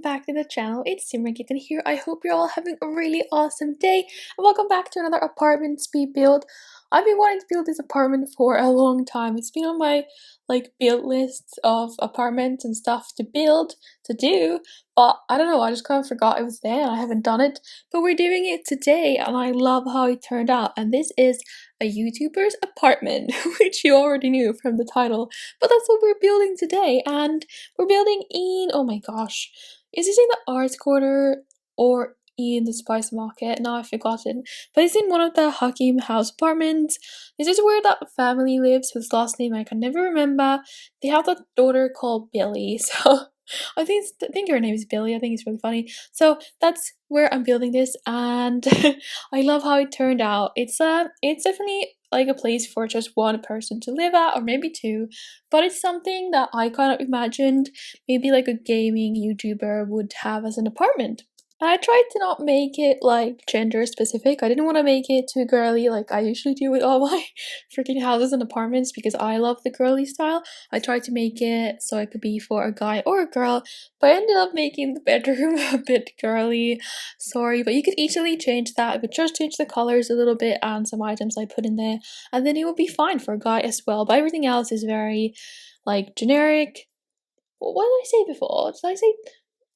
back to the channel. It's SimmerKitten here. I hope you're all having a really awesome day and welcome back to another apartment speed build. I've been wanting to build this apartment for a long time. It's been on my build list of apartments and stuff to build, to do, but I don't know, I just kind of forgot it was there and I haven't done it. But we're doing it today and I love how it turned out. And this is a YouTuber's apartment, which you already knew from the title, but that's what we're building today. And we're building in, oh my gosh, is this in the arts quarter or in the spice market? Now I've forgotten, but it's in one of the Hakim house apartments. This is where that family lives whose last name I can never remember. They have a daughter called Billy, so I think her name is Billy. I think it's really funny. So that's where I'm building this, and I love how it turned out. It's definitely like a place for just one person to live at, or maybe two, but it's something that I kind of imagined maybe like a gaming YouTuber would have as an apartment. And I tried to not make it like gender specific. I didn't want to make it too girly like I usually do with all my freaking houses and apartments because I love the girly style. I tried to make it so it could be for a guy or a girl, but I ended up making the bedroom a bit girly. Sorry, but you could easily change that. But just change the colors a little bit and some items I put in there, and then it will be fine for a guy as well. But everything else is very like generic. What did I say before? Did I say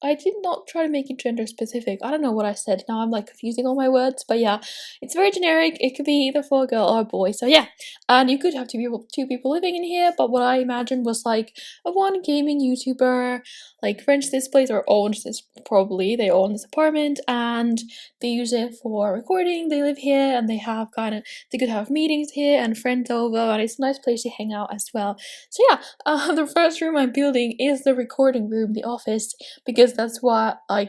I did not try to make it gender specific. I don't know what I said. Now I'm like confusing all my words, but yeah, it's very generic. It could be either for a girl or a boy. So yeah, and you could have two people living in here. But what I imagined was like a one gaming YouTuber, like rents this place or owns this. Probably they own this apartment and they use it for recording. They live here and they have they could have meetings here and friends over, and it's a nice place to hang out as well. So yeah, the first room I'm building is the recording room, the office, because that's what I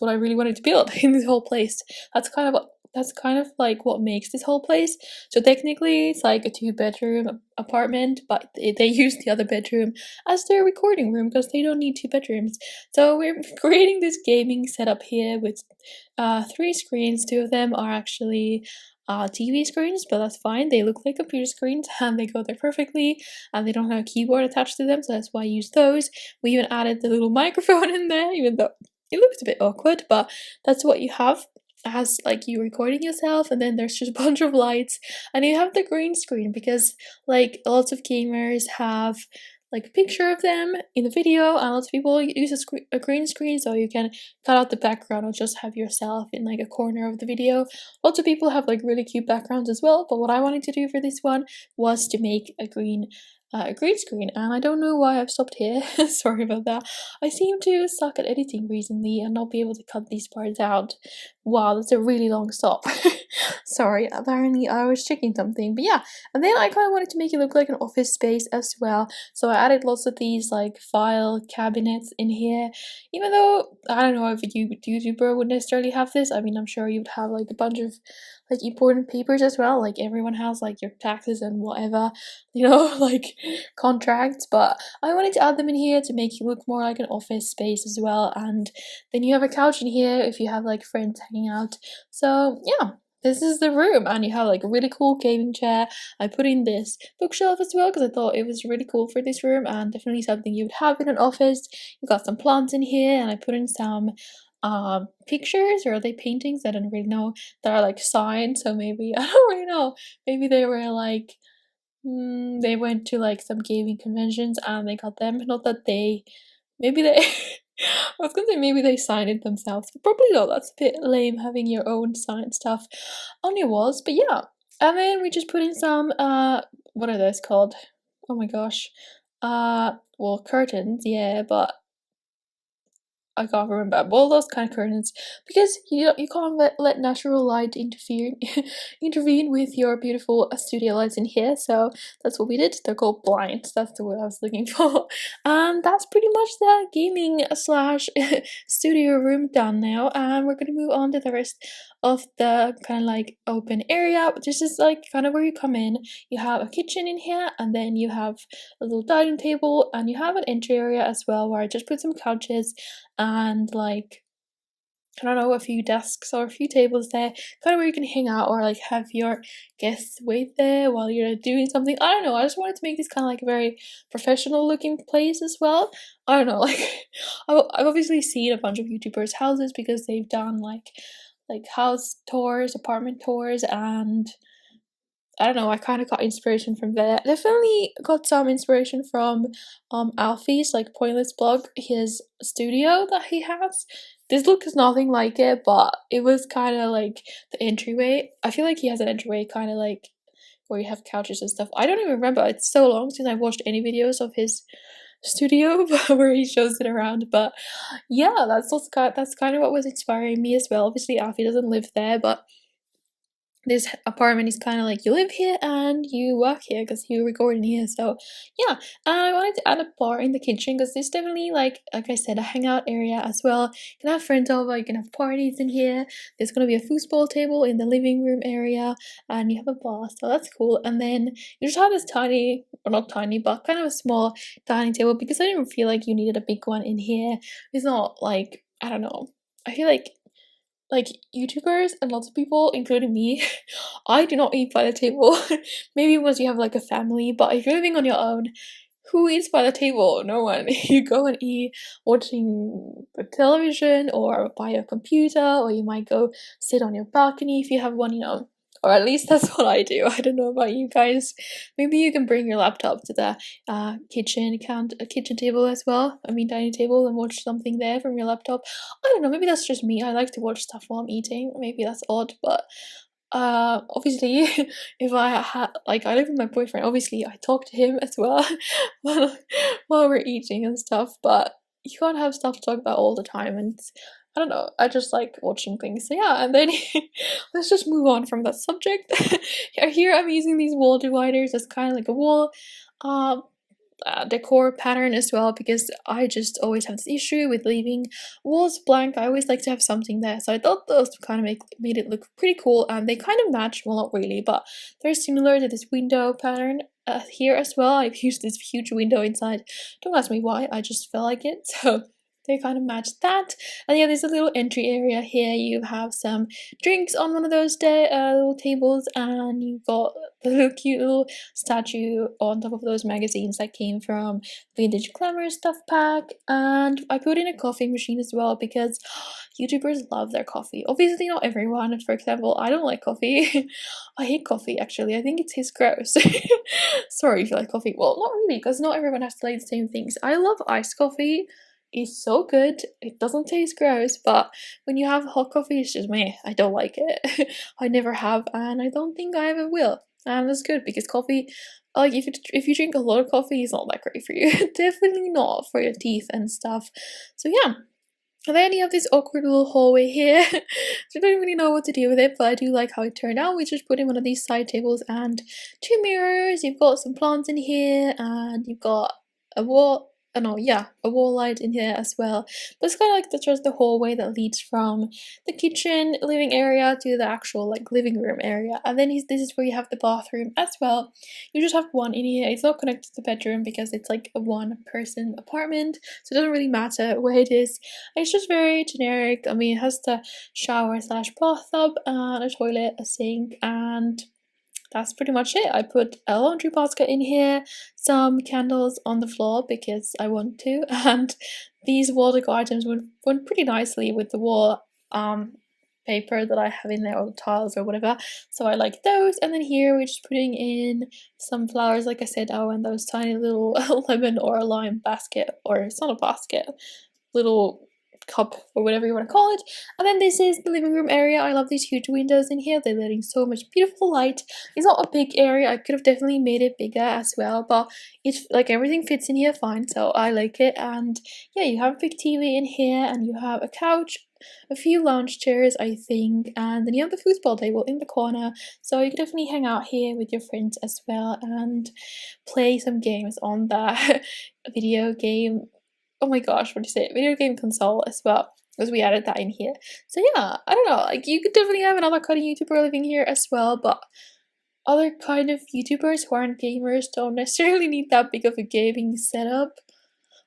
really wanted to build in this whole place. That's kind of like what makes this whole place. So technically it's like a 2-bedroom apartment, but they use the other bedroom as their recording room because they don't need 2 bedrooms. So we're creating this gaming setup here with 3 screens. 2 of them are actually TV screens, but that's fine. They look like computer screens and they go there perfectly, and they don't have a keyboard attached to them, so that's why I use those. We even added the little microphone in there, even though it looks a bit awkward, but that's what you have as like you recording yourself. And then there's just a bunch of lights, and you have the green screen because like lots of gamers have like a picture of them in the video, and lots of people use a green screen so you can cut out the background or just have yourself in like a corner of the video. Lots of people have like really cute backgrounds as well, but what I wanted to do for this one was to make a green screen, and I don't know why I've stopped here. Sorry about that. I seem to suck at editing recently and not be able to cut these parts out. Wow, that's a really long stop. Sorry, apparently I was checking something, but yeah. And then I kind of wanted to make it look like an office space as well, so I added lots of these like file cabinets in here, even though I don't know if a YouTuber would necessarily have this. I mean, I'm sure you'd have like a bunch of like important papers as well, like everyone has like your taxes and whatever, like contracts, but I wanted to add them in here to make it look more like an office space as well. And then you have a couch in here if you have like friends hanging out. So yeah, this is the room, and you have like a really cool gaming chair. I put in this bookshelf as well because I thought it was really cool for this room and definitely something you would have in an office. You got some plants in here, and I put in some pictures, or are they paintings? I don't really know. That are like signed, so maybe I don't really know. Maybe they were like they went to like some gaming conventions and they got them. Not that maybe they I was gonna say maybe they signed it themselves, but probably not. That's a bit lame having your own signed stuff on your walls. But yeah, and then we just put in some what are those called? Oh my gosh, well, curtains, yeah, but I can't remember. All those kind of curtains, because you can't let natural light intervene with your beautiful studio lights in here. So that's what we did. They're called blinds. That's the word I was looking for. And that's pretty much the gaming slash studio room done now. And we're gonna move on to the rest of the kind of like open area. This is like kind of where you come in. You have a kitchen in here, and then you have a little dining table, and you have an entry area as well where I just put some couches and like I don't know, a few desks or a few tables there, kind of where you can hang out or like have your guests wait there while you're doing something. I don't know. I just wanted to make this kind of like a very professional looking place as well. I don't know. Like, I've obviously seen a bunch of YouTubers' houses because they've done like house tours, apartment tours, and I don't know, I kind of got inspiration from there. Definitely got some inspiration from Alfie's like pointless blog, his studio that he has. This look is nothing like it, but it was kind of like the entryway. I feel like he has an entryway kind of like where you have couches and stuff. I don't even remember. It's so long since I watched any videos of his studio where he shows it around. But yeah, that's kind of what was inspiring me as well. Obviously, Alfie doesn't live there, but this apartment is kind of like you live here and you work here because you record in here. So yeah, and I wanted to add a bar in the kitchen because this definitely like I said, a hangout area as well. You can have friends over, you can have parties in here. There's gonna be a foosball table in the living room area, and you have a bar, so that's cool. And then you just have this tiny, or not tiny, but kind of a small dining table because I didn't feel like you needed a big one in here. It's not like, I don't know. I feel like YouTubers and lots of people, including me, I do not eat by the table. Maybe once you have like a family, but if you're living on your own, who eats by the table? No one. You go and eat watching the television or by your computer, or you might go sit on your balcony if you have one, you know. Or at least that's what I do. I don't know about you guys. Maybe you can bring your laptop to the kitchen table as well. I mean dining table, and watch something there from your laptop. I don't know. Maybe that's just me. I like to watch stuff while I'm eating. Maybe that's odd, but obviously if I had like I live with my boyfriend, obviously I talk to him as well while we're eating and stuff, but you can't have stuff to talk about all the time, and I don't know, I just like watching things. So yeah, and then let's just move on from that subject. Here I'm using these wall dividers as kind of like a wall um decor pattern as well, because I just always have this issue with leaving walls blank. I always like to have something there, so I thought those kind of made it look pretty cool, and they kind of match, well not really, but they're similar to this window pattern here as well. I've used this huge window inside. Don't ask me why, I just felt like it. So they kind of match that. And yeah, there's a little entry area here. You have some drinks on one of those little tables, and you've got the little cute little statue on top of those magazines that came from Vintage Glamour stuff pack. And I put in a coffee machine as well because YouTubers love their coffee. Obviously not everyone. For example, I don't like coffee. I hate coffee actually. I think it tastes gross. Sorry if you like coffee. Well, not really, because not everyone has to like the same things. I love iced coffee. It's so good. It doesn't taste gross, but when you have hot coffee, it's just meh. I don't like it. I never have, and I don't think I ever will. And that's good because coffee, like if you drink a lot of coffee, it's not that great for you. Definitely not for your teeth and stuff. So yeah. And then you have this awkward little hallway here. So I don't really know what to do with it, but I do like how it turned out. We just put in one of these side tables and two mirrors. You've got some plants in here, and you've got a wall. No, yeah, a wall light in here as well. But it's kind of like just the hallway that leads from the kitchen living area to the actual like living room area. And then this is where you have the bathroom as well. You just have one in here. It's not connected to the bedroom because it's like a one-person apartment, so it doesn't really matter where it is. It's just very generic. I mean, it has the shower slash bathtub and a toilet, a sink, and that's pretty much it. I put a laundry basket in here, some candles on the floor because I want to, and these wall decor items went pretty nicely with the wall paper that I have in there, or the tiles or whatever, so I like those. And then here we're just putting in some flowers, like I said, and those tiny little lemon or lime basket, or it's not a basket, little cup or whatever you want to call it. And then this is the living room area. I love these huge windows in here. They're letting so much beautiful light. It's not a big area. I could have definitely made it bigger as well, but it's like everything fits in here fine, so I like it. And yeah, you have a big TV in here, and you have a couch, a few lounge chairs I think, and then you have the foosball table in the corner, so you can definitely hang out here with your friends as well and play some games on that video game, oh my gosh, what do you say, video game console as well, because we added that in here. So yeah, I don't know, like you could definitely have another kind of YouTuber living here as well, but other kind of YouTubers who aren't gamers don't necessarily need that big of a gaming setup.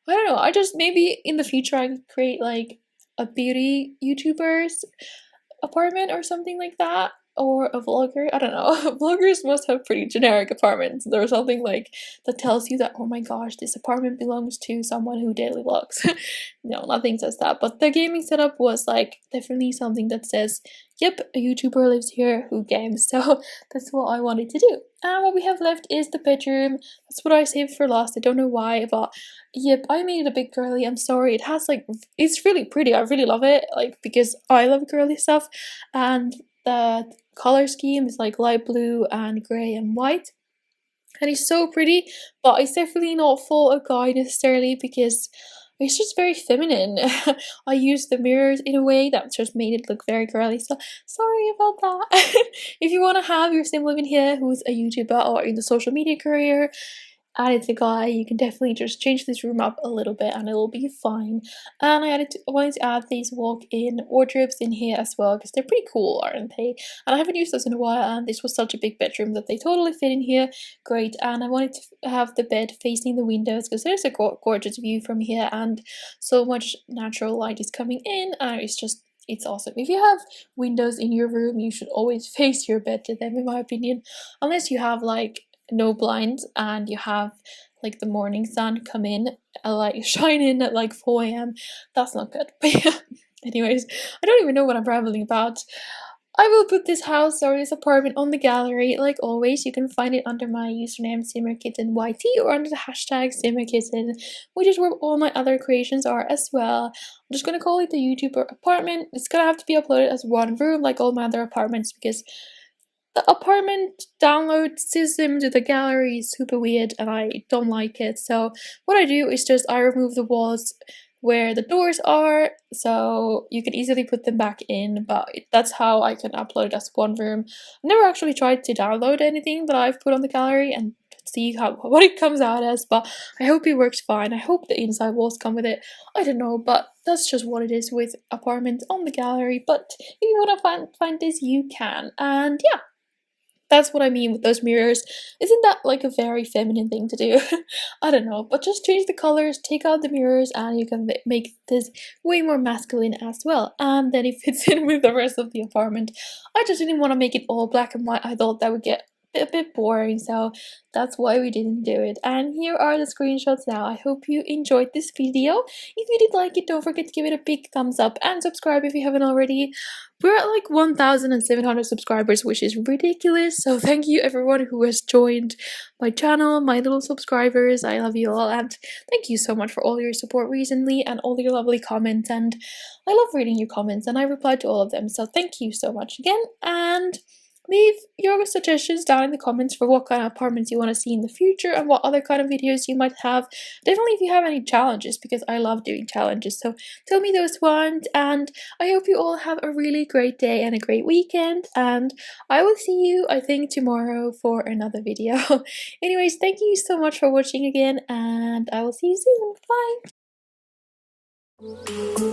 I don't know, I just, maybe in the future I could create like a beauty YouTuber's apartment or something like that, or a vlogger. I don't know. Vloggers must have pretty generic apartments. There's something like that tells you that, oh my gosh, this apartment belongs to someone who daily vlogs. No, nothing says that, but the gaming setup was like definitely something that says, yep, a YouTuber lives here who games. So that's what I wanted to do. And what we have left is the bedroom. That's what I saved for last. I don't know why, but yep, I made it a bit girly. I'm sorry. It has like, it's really pretty. I really love it, like, because I love girly stuff. And the color scheme is like light blue and grey and white. And it's so pretty, but it's definitely not for a guy necessarily because it's just very feminine. I used the mirrors in a way that just made it look very girly, so sorry about that. If you want to have your sim living here who's a YouTuber or in the social media career, and it's a guy, you can definitely just change this room up a little bit and it'll be fine. And I wanted to add these walk-in wardrobes in here as well because they're pretty cool, aren't they? And I haven't used those in a while, and this was such a big bedroom that they totally fit in here. Great. And I wanted to have the bed facing the windows because there's a gorgeous view from here and so much natural light is coming in, and it's awesome. If you have windows in your room, you should always face your bed to them, in my opinion, unless you have like no blinds and you have like the morning sun come in, like shine in at like 4 a.m. That's not good. But yeah, anyways, I don't even know what I'm rambling about. I will put this house or this apartment on the gallery like always. You can find it under my username SimmerKittenYT or under the hashtag SimmerKitten, which is where all my other creations are as well. I'm just gonna call it the YouTuber apartment. It's gonna have to be uploaded as one room like all my other apartments because the apartment download system to the gallery is super weird and I don't like it. So what I do is just I remove the walls where the doors are so you can easily put them back in, but that's how I can upload it as one room. I've never actually tried to download anything that I've put on the gallery and see what it comes out as, but I hope it works fine. I hope the inside walls come with it. I don't know, but that's just what it is with apartments on the gallery. But if you want to find this, you can. And yeah, that's what I mean with those mirrors. Isn't that like a very feminine thing to do? I don't know, but just change the colors, take out the mirrors, and you can make this way more masculine as well. And then it fits in with the rest of the apartment. I just didn't want to make it all black and white. I thought that would get a bit boring, so that's why we didn't do it. And here are the screenshots now. I hope you enjoyed this video. If you did like it, don't forget to give it a big thumbs up and subscribe if you haven't already. We're at like 1,700 subscribers, which is ridiculous, so thank you everyone who has joined my channel, my little subscribers. I love you all, and thank you so much for all your support recently and all your lovely comments, and I love reading your comments and I reply to all of them, so thank you so much again. And leave your suggestions down in the comments for what kind of apartments you want to see in the future and what other kind of videos you might have. Definitely if you have any challenges, because I love doing challenges, so tell me those ones. And I hope you all have a really great day and a great weekend, and I will see you, I think, tomorrow for another video. Anyways, thank you so much for watching again, and I will see you soon. Bye!